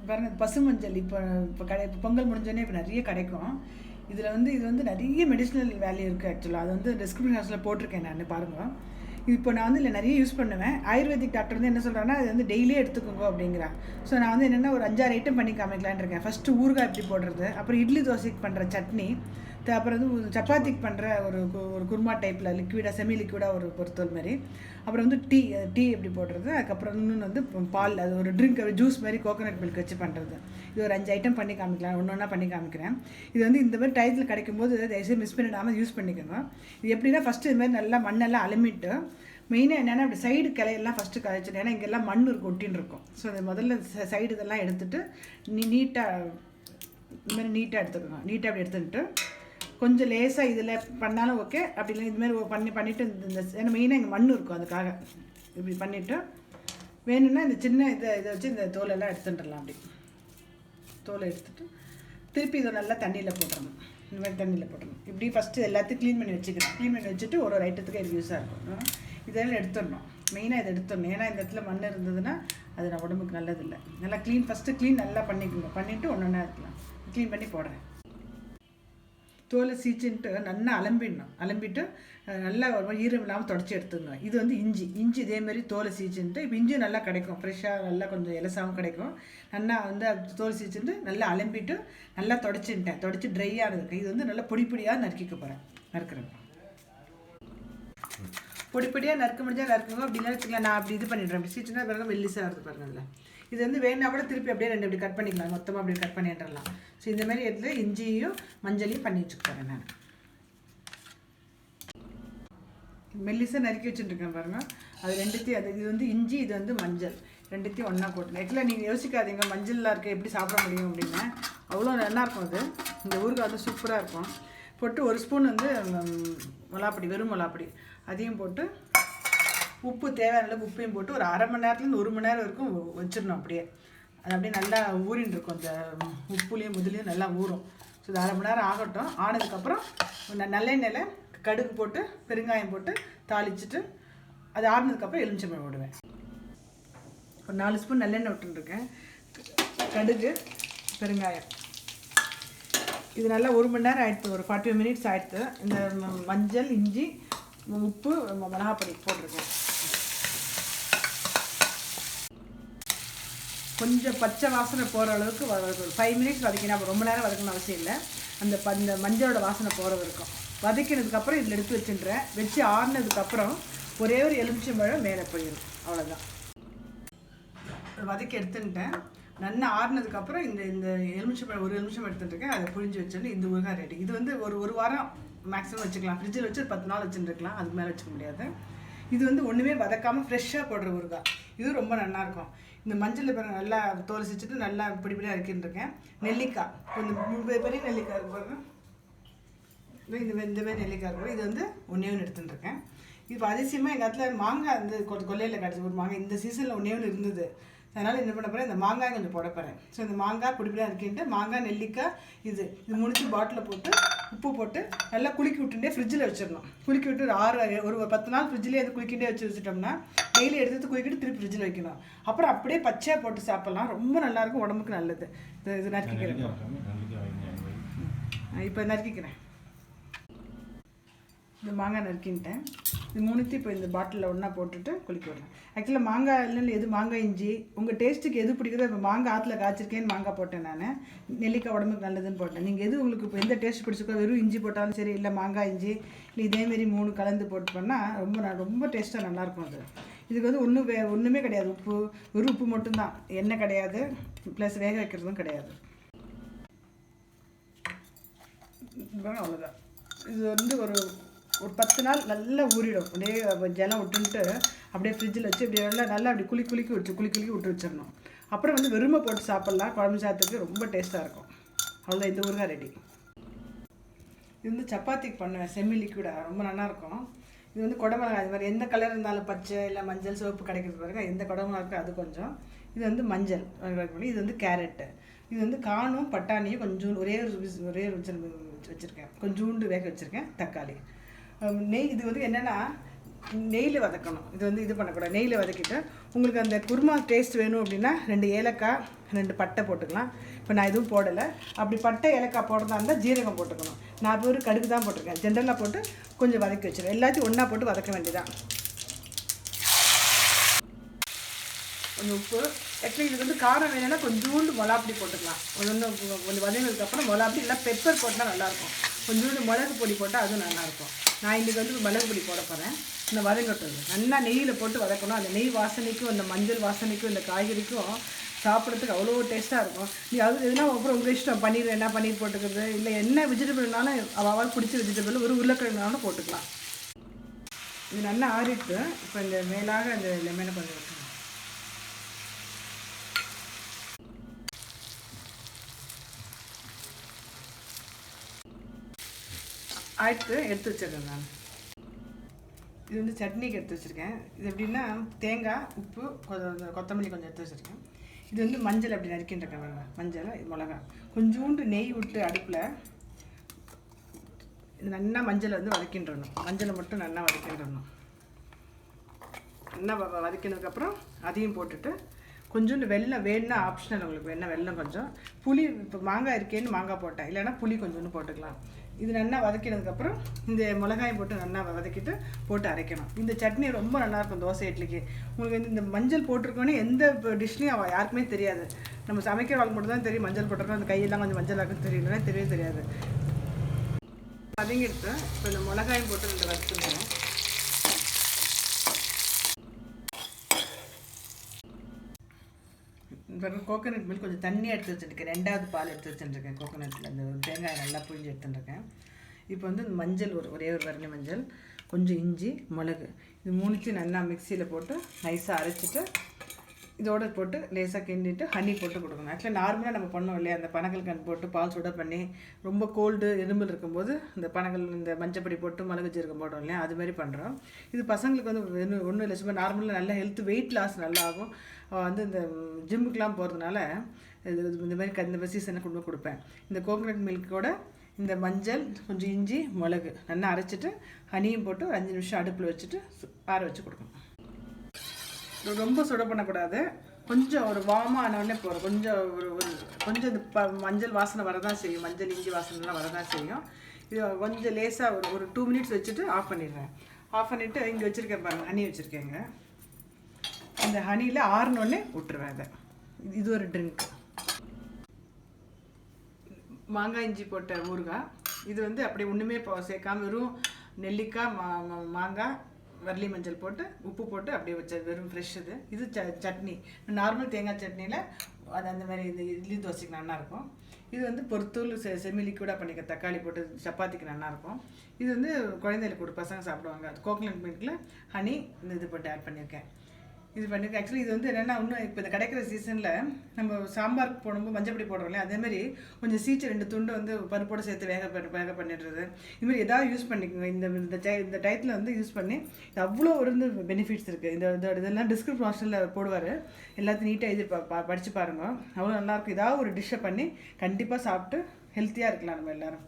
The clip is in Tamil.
பாருங்க பசுமஞ்சள் இப்போ இப்போ பொங்கல் முடிஞ்சோடனே இப்போ நிறைய கிடைக்கும். இது வந்து நிறைய மெடிசினல் வேல்யூ இருக்குது ஆக்சுவலாக. அது வந்து டிஸ்கிரிப்ஷன் பாக்ஸில் போட்டிருக்கேன் நான் பாருங்கள். இப்போ நான் வந்து இல்லை நிறைய யூஸ் பண்ணுவேன். ஆயுர்வேதிக் டாக்டர் வந்து என்ன சொல்கிறாங்கன்னா அது வந்து டெய்லியே எடுத்துக்கோங்க அப்படிங்கிறான். ஸோ நான் வந்து என்னென்னா ஒரு 5-6 ஐட்டம் பண்ணி காமிக்கலான்னு இருக்கேன். ஃபஸ்ட்டு ஊறுகாய் எப்படி போடுறது, அப்புறம் இட்லி தோசைக்கு பண்ணுற சட்னி, அப்புறம் வந்து சப்பாத்திக்கு பண்ணுற ஒரு குருமா டைப்பில் லிக்விடாக செமி லிக்விடாக ஒரு பொறுத்தல் மாதிரி, அப்புறம் வந்து டீ எப்படி போடுறது, அதுக்கப்புறம் இன்னொன்று வந்து பால், அது ஒரு ட்ரிங்க் ஜூஸ் மாதிரி கோகோனட் மில்க் வச்சு பண்ணுறது. இது ஒரு 5 ஐட்டம் பண்ணி காமிக்கலாம், ஒன்றா பண்ணி காமிக்கிறேன். இது வந்து இந்த மாதிரி டயத்தில் கிடைக்கும்போது தயவுசெய்து மிஸ் பண்ணிடாமல் யூஸ் பண்ணிக்கோங்க. இது எப்படின்னா ஃபஸ்ட்டு இது மாதிரி நல்லா மண்ணெல்லாம் அலமிட்டு, மெயினாக என்னென்னா அப்படி சைடு கிளையெல்லாம் ஃபஸ்ட்டு கழிச்சிட்டு, ஏன்னா இங்கெல்லாம் மண் இருக்கும் ஒட்டின்னு இருக்கும். ஸோ அது முதல்ல சைடு இதெல்லாம் எடுத்துகிட்டு நீட்டாக இந்த மாதிரி நீட்டாக எடுத்துக்கோங்க. நீட்டாக அப்படி எடுத்துக்கிட்டு கொஞ்சம் லேசாக இதில் பண்ணாலும் ஓகே, அப்படி இல்லை இதுமாதிரி பண்ணிவிட்டு இந்த ஏன்னா மெயினாக இங்கே மண் இருக்கும், அதுக்காக இப்படி பண்ணிவிட்டு வேணும்னா இந்த சின்ன இதை வச்சு இந்த தோலெல்லாம் எடுத்துட்டுடலாம். அப்படி தோலை எடுத்துகிட்டு திருப்பி இதை நல்லா தண்ணியில் போட்டுடணும். இந்த மாதிரி தண்ணியில் போட்டுடணும். இப்படி ஃபஸ்ட்டு எல்லாத்தையும் க்ளீன் பண்ணி வச்சுக்கிறேன். க்ளீன் பண்ணி வச்சுட்டு ஒரு ஐட்டத்துக்கு இது யூஸாக இருக்கும். இதெல்லாம் எடுத்துடணும். மெயினாக இதை எடுத்துடணும். ஏன்னா இந்த இடத்துல மண் இருந்ததுன்னா அது நான் உடம்புக்கு நல்லதில்லை. நல்லா ஃபஸ்ட்டு க்ளீன் நல்லா பண்ணிக்கணும். பண்ணிவிட்டு ஒன்று இருக்கலாம். க்ளீன் பண்ணி போடுறேன். தோலை சீச்சுன்ட்டு நல்லா அலம்பிட்டு நல்லா ஒரு மாதிரி ஈரம் இல்லாமல் தொடச்சி எடுத்துக்கணும். இது வந்து இஞ்சி இதேமாரி தோலை சீச்சுன்ட்டு, இப்போ இஞ்சி நல்லா கிடைக்கும், ஃப்ரெஷ்ஷாக நல்லா கொஞ்சம் இலசாகவும் கிடைக்கும். நல்லா வந்து தோலை சீச்சுட்டு நல்லா அலம்பிட்டு நல்லா தொடச்சி ட்ரையாக இருக்குது. இது வந்து நல்லா பொடியாக நறுக்கிக்க போகிறேன். நறுக்கிறேன். பொடியாக நறுக்க முடிஞ்சால் நறுக்குங்க. அப்படிலாம் வச்சுக்கலாம். நான் அப்படி இது பண்ணிடுறேன். அப்படி சீச்சுன்னா பிறகு வெள்ளிசாக வருது பாருங்கள். அதில் இது வந்து வேணா கூட திருப்பி அப்படியே 2 இப்படி கட் பண்ணிக்கலாம். மொத்தமாக அப்படி கட் பண்ணிடலாம். ஸோ இந்த மாதிரி இடத்துல இஞ்சியும் மஞ்சளையும் பண்ணி வச்சுக்கிறேன். நான் மெல்லிசாக நறுக்கி வச்சுட்டுருக்கேன் பாருங்கள். அது ரெண்டுத்தையும் இது வந்து இஞ்சி, இது வந்து மஞ்சள், ரெண்டுத்தையும் ஒன்றா போட்டுருங்க. ஆக்சுவலாக நீங்கள் யோசிக்காதீங்க மஞ்சள்லாம் இருக்க எப்படி சாப்பிட முடியும் அப்படின்னு. அவ்வளோ நல்லாயிருக்கும். அது இந்த ஊறுகாய் வந்து சூப்பராக இருக்கும். போட்டு 1 ஸ்பூன் வந்து மிளகாப்பொடி, வெறும் மிளகாப்பொடி அதையும் போட்டு, உப்பு தேவையான அளவுக்கு உப்பையும் போட்டு ஒரு 1/2 மணி நேரத்துலேருந்து 1 மணி நேரம் வரைக்கும் வச்சிடணும். அப்படியே அது அப்படியே நல்லா ஊறின்னு இருக்கும். அந்த உப்புலேயும் முதலையும் நல்லா ஊறும். ஸோ இது 1/2 மணி நேரம் ஆகட்டும். ஆனதுக்கப்புறம் நல்லெண்ணெயில் கடுகு போட்டு பெருங்காயம் போட்டு தாளிச்சிட்டு அது ஆறுனதுக்கப்புறம் எலுமிச்சம்பழம் விடுவேன். ஒரு 4 ஸ்பூன் நல்லெண்ணெய் விட்டுருக்கேன். கடுகு, பெருங்காயம், இது நல்லா 1 மணி நேரம் ஆகிடுது. ஒரு 45 மினிட்ஸ் ஆகிடுது. இந்த மஞ்சள், இஞ்சி, உப்பு, மிளகாப்பொடி போட்டிருக்கேன். கொஞ்சம் பச்சை வாசனை போகிற அளவுக்கு ஒரு 5 மினிட்ஸ் வதக்கினா, ரொம்ப நேரம் வதக்கணும் அவசியம் இல்லை. அந்த மஞ்சளோட வாசனை போகிற வரைக்கும் வதக்கினதுக்கப்புறம் இதில் எடுத்து வச்சுட்டுறேன். வச்சு ஆறுனதுக்கப்புறம் ஒரே ஒரு எலுமிச்சம்பழம் மேலே போயிடும். அவ்வளோதான். வதக்கி எடுத்துட்டேன். நல்லா ஆறுனதுக்கப்புறம் இந்த எலுமிச்சம்பழம் ஒரு எலுமிச்சம்பழம் எடுத்துட்டுருக்கேன். அதை புழிஞ்சு வச்சுட்டு இந்த ஊறுகாய் ரெடி. இது வந்து ஒரு வாரம் மேக்ஸிமம் வச்சுக்கலாம். ஃப்ரிட்ஜில் வச்சு 10 நாள் வச்சுருக்கலாம். அதுக்கு மேலே வச்சுக்க முடியாது. இது வந்து ஒன்றுமே வதக்காமல் ஃப்ரெஷ்ஷாக போடுற ஊறுகாய். இது ரொம்ப நல்லாயிருக்கும். இந்த மஞ்சள் பிறகு நல்லா தோலை சிச்சுட்டு நல்லா பிடிப்பிடியாக இருக்கின்றிருக்கேன். நெல்லிக்காய் கொஞ்சம் பெரிய நெல்லிக்காய் இருக்கு பாருங்க. இந்த மாதிரி நெல்லிக்காய் இருக்கும். இது வந்து ஒன்றே எடுத்துட்டுருக்கேன். இப்போ அதிசயமாக எங்கள் இடத்துல மாங்காய் வந்து கொல்லையில் கிடச்சி ஒரு மாங்காய் இந்த சீசனில் ஒன்றே இருந்தது. அதனால் என்ன பண்ண போகிறேன், இந்த மாங்காய் கொஞ்சம் போட போகிறேன். ஸோ இந்த மாங்காய் பிடிப்பிடியாக இருக்கின்ட்டு மாங்காய், நெல்லிக்காய், இது 3 பாட்டிலில் போட்டு உப்பு போட்டு நல்லா குலுக்கி விட்டுட்டே ஃப்ரிட்ஜில் வச்சிடணும். குலுக்கி விட்டு ஒரு 10 நாள் ஃப்ரிட்ஜிலே அது குளிக்கிட்டே வச்சுட்டோம்னா டெய்லி எடுத்து குளிக்கிட்டு திருப்பி ஃப்ரிட்ஜில் வைக்கணும். அப்புறம் அப்படியே பச்சையாக போட்டு சாப்பிட்லாம். ரொம்ப நல்லாயிருக்கும், உடம்புக்கு நல்லது. இது நறுக்கிக்கிறேன். இப்போ நறுக்கிக்கிறேன். இந்த மாங்காய் நறுக்கின்ட்டேன். இது 3 இப்போ இந்த பாட்டிலில் ஒன்றா போட்டுட்டு குளிக்க விடலாம். ஆக்சுவலாக மாங்காய் இல்லைன்னு எது மாங்காய், இஞ்சி உங்கள் டேஸ்ட்டுக்கு எது பிடிக்குதோ. இப்போ மாங்காய் ஆற்றுல காய்ச்சிருக்கேன்னு மாங்காய் போட்டேன். நான் நெல்லிக்காய் உடம்புக்கு நல்லதுன்னு போட்டேன். நீங்கள் எது உங்களுக்கு இப்போ எந்த டேஸ்ட் பிடிச்சிக்கோ, வெறும் இஞ்சி போட்டாலும் சரி, இல்லை மாங்காய், இஞ்சி, இல்லை இதேமாரி 3 கலந்து போட்டு பண்ணால் ரொம்ப டேஸ்ட்டாக நல்லாயிருக்கும். அது இதுக்கு வந்து ஒன்றுமே கிடையாது. வெறும் உப்பு மட்டும்தான், எண்ணெய் கிடையாது, ப்ளஸ் வேக வைக்கிறதும் கிடையாது. அவ்வளோதான். இது வந்து ஒரு 10 நாள் நல்லா ஊறிடும். அப்படியே ஜலம் விட்டுன்ட்டு அப்படியே ஃப்ரிட்ஜில் வச்சு இப்படி நல்லா அப்படி குலுக்கி விட்டு வச்சிடணும். அப்புறம் வந்து வெறுமை போட்டு சாப்பிட்லாம். குழம்பு சாதத்துக்கு ரொம்ப டேஸ்ட்டாக இருக்கும். அவ்வளோதான், இந்த ஊறுகாய் ரெடி. இது வந்து சப்பாத்திக்கு பண்ணுவேன். செமி லிக்விடாக ரொம்ப நல்லாயிருக்கும். இது வந்து குடமிளகாய், அது மாதிரி எந்த கலர் இருந்தாலும் பச்சை இல்லை மஞ்சள் சிவப்பு கிடைக்கிறது பாருங்க. எந்த குடமிளகா இருக்கோ அது கொஞ்சம். இது வந்து மஞ்சள். இது வந்து கேரட்டு. இது வந்து காணும் பட்டாணியும் கொஞ்சம் ஒரே வச்சுருக்கேன். கொஞ்சோண்டு வேக வச்சுருக்கேன். தக்காளி, நெய். இது வந்து என்னென்னா நெய்யில் வதக்கணும். இது வந்து இது பண்ணக்கூடாது. நெய்யில் வதக்கிட்டு உங்களுக்கு அந்த குருமா டேஸ்ட் வேணும் அப்படின்னா 2 ஏலக்காய் 2 பட்டை போட்டுக்கலாம். இப்போ நான் எதுவும் போடலை. அப்படி பட்டை ஏலக்காய் போடுறதா இருந்தால் ஜீரகம் போட்டுக்கணும். நான் இப்போ ஒரு கடுகு தான் போட்டிருக்கேன். ஜென்ரலாக போட்டு கொஞ்சம் வதக்கி வச்சிருக்கேன். எல்லாத்தையும் ஒன்றா போட்டு வதக்க வேண்டியதான். கொஞ்சம் உப்பு. ஆக்சுவலி இது வந்து காரம் வேணும்னா கொஞ்சோண்டு மிளகாப்பொடி போட்டுக்கலாம். கொஞ்சம் வதங்கினதுக்கப்புறம் மிளகாப்பொடி இல்லை பெப்பர் போட்டால் நல்லாயிருக்கும். கொஞ்சோண்டு மிளகு பொடி போட்டால் அதுவும் நல்லாயிருக்கும். நான் இன்றைக்கி வந்து மிளகு பொடி போட போகிறேன். இந்த வதங்கட்டுறது நல்லா நெய்யில் போட்டு வதக்கணும். அந்த நெய் வாசனைக்கும் அந்த மஞ்சள் வாசனைக்கும் இந்த காய்கறிக்கும் சாப்பிட்றதுக்கு அவ்வளோ டேஸ்ட்டாக இருக்கும். நீ அது எதுனா அப்புறம் உங்கள் இஷ்டம். பன்னீர் என்ன பன்னீர் போட்டுக்கிறது, இல்லை என்ன வெஜிடபிள்னாலும் அவள் பிடிச்ச வெஜிடபிள் ஒரு உருளைக்கிழங்குனாலும் போட்டுக்கலாம். இது நல்லா ஆறிட்டு இப்போ இந்த மேலாக அந்த லெமனை கொஞ்சம் வைக்கணும். ஆயிட்டு எடுத்து வச்சிருக்கேன் நான். இது வந்து சட்னிக்கு எடுத்து வச்சுருக்கேன். இது எப்படின்னா தேங்காய், உப்பு, கொத்தமல்லி கொஞ்சம் எடுத்து வச்சுருக்கேன். இது வந்து மஞ்சள் அப்படி நறுக்கின்றிருக்கேன். மஞ்சள், மிளகா, கொஞ்சோண்டு நெய் விட்டு அடுப்பில் இது நல்லா மஞ்சளை வந்து வதக்கின்றணும். மஞ்சளை மட்டும் நல்லா வதக்கின்றணும். நல்லா வதக்கினதுக்கப்புறம் அதையும் போட்டுட்டு கொஞ்சோண்டு வெல்லம் வேணுன்னா ஆப்ஷனல். உங்களுக்கு வேணா வெல்லம் கொஞ்சம், புளி இப்போ மாங்காய் இருக்கேன்னு மாங்காய் போட்டேன், இல்லைன்னா புளி கொஞ்சோண்டு போட்டுக்கலாம். இது நல்லா வதக்கினதுக்கப்புறம் இந்த மிளகாயும் போட்டு நல்லா வதக்கிட்டு போட்டு அரைக்கணும். இந்த சட்னி ரொம்ப நல்லாயிருக்கும் தோசை இட்லிக்கு. உங்களுக்கு வந்து இந்த மஞ்சள் போட்டிருக்கோன்னே எந்த டிஷ்லையும் யாருக்குமே தெரியாது. நம்ம சமைக்கிற வாழ்க்கை மட்டும் தான் தெரியும் மஞ்சள் போட்டிருக்கோம். அந்த கையெல்லாம் கொஞ்சம் மஞ்சள் ஆக்குன்னு தெரியலன்னா தெரியவே தெரியாது. வதங்கிட்டு இப்போ இந்த மிளகாயும் போட்டு 2 வதக்குறேன். இப்போ கோகோனட் மில்க் கொஞ்சம் தண்ணியாக எடுத்து வச்சுருக்கேன். 2வது பால் எடுத்து வச்சுருக்கேன். கோகோனட்டில் இந்த தேங்காய் நல்லா புழிஞ்சு எடுத்துட்டுருக்கேன். இப்போ வந்து மஞ்சள் ஒரே ஒரு வரலி மஞ்சள், கொஞ்சம் இஞ்சி, மிளகு, இது 3த்தையும் நல்லா மிக்சியில் போட்டு நைஸாக அரைச்சிட்டு இதோடு போட்டு லேசாக கிண்டிட்டு ஹனி போட்டு கொடுக்கணும். ஆக்சுவலாக நார்மலாக நம்ம பண்ணோம் இல்லையா, அந்த பனகல்கண்டு போட்டு பால் சுட பண்ணி ரொம்ப கோல்டு இருமல் இருக்கும்போது இந்த பனகல் இந்த மஞ்சப்பொடி போட்டு மிளகு ஜீரகம் போட்டோம் இல்லையா, அதுமாதிரி பண்ணுறோம். இது பசங்களுக்கு வந்து ஒன்றும் இல்லை, சும்மா நார்மலாக நல்ல ஹெல்த் வெயிட் லாஸ் நல்லா ஆகும். வந்து இந்த ஜிம்முக்கெலாம் போகிறதுனால இது இந்த மாதிரி இந்த சீசனை கொண்டு கொடுப்பேன். இந்த கோகோனட் மில்க்கோட இந்த மஞ்சள், கொஞ்சம் இஞ்சி, மிளகு நல்லா அரைச்சிட்டு ஹனியும் போட்டு 5 நிமிஷம் அடுப்பில் வச்சுட்டு ஆற வச்சு கொடுக்கணும். ரொம்ப சுட பண்ணக்கூடாது. கொஞ்சம் ஒரு வார்மாக ஆனவுடனே போகிறோம். கொஞ்சம் கொஞ்சம் இந்த மஞ்சள் வாசனை வரதான் செய்யும். மஞ்சள் இஞ்சி வாசனைலாம் வரதான் செய்யும். இது கொஞ்சம் லேசாக ஒரு 2 மினிட்ஸ் வச்சுட்டு ஆஃப் பண்ணிடுறேன். ஆஃப் பண்ணிவிட்டு இங்கே வச்சுருக்கேன் பாருங்கள், ஹனி வச்சுருக்கேங்க. இந்த ஹனியில் ஆறினோடனே விட்டுருவேன். அதை இது ஒரு ட்ரிங்க். மாங்காய் இஞ்சி போட்ட ஊறுகாய். இது வந்து அப்படி ஒன்றுமே சேர்க்காம வெறும் நெல்லிக்காய், மாங்காய், வரலி மஞ்சள் போட்டு உப்பு போட்டு அப்படியே வச்ச வெறும் ஃப்ரெஷ். இது சட்னி நார்மல் தேங்காய் சட்னியில் அது அந்த மாதிரி இந்த இட்லி தோசைக்கு நல்லாயிருக்கும். இது வந்து பொறுத்தூள் செமி லிக்விடாக பண்ணிக்க தக்காளி போட்டு சப்பாத்திக்கு நல்லாயிருக்கும். இது வந்து குழந்தைகளுக்கு கொடு, பசங்க சாப்பிடுவாங்க. அது கோகோனட் மில்கில் ஹனி இந்த இது போட்டு ஆட் பண்ணியிருக்கேன். இது பண்ணியிருக்கேன். ஆக்சுவலி இது வந்து என்னென்னா, இன்னும் இப்போ இந்த கிடைக்கிற சீசனில் நம்ம சாம்பாருக்கு போடும்போது மஞ்சப்பொடி போடுறோம் இல்லையா, அதேமாதிரி கொஞ்சம் சீச்சு 2 துண்டு வந்து பருப்போடு சேர்த்து வேக பண்ணிடுறது. இதுமாதிரி எதாவது யூஸ் பண்ணிக்கோங்க. இந்த டயத்தில் வந்து யூஸ் பண்ணி அவ்வளோ ஒரு பெனிஃபிட்ஸ் இருக்குது. இதெல்லாம் டிஸ்கிரிப்ஷன் ஆப்ஷனில் போடுவார். எல்லாத்தையும் நீட்டாக இது படித்து பாருங்கள். அவ்வளோ நல்லாயிருக்கும். ஏதாவது ஒரு டிஷ்ஷை பண்ணி கண்டிப்பாக சாப்பிட்டு ஹெல்த்தியாக இருக்கலாம் நம்ம எல்லோரும்.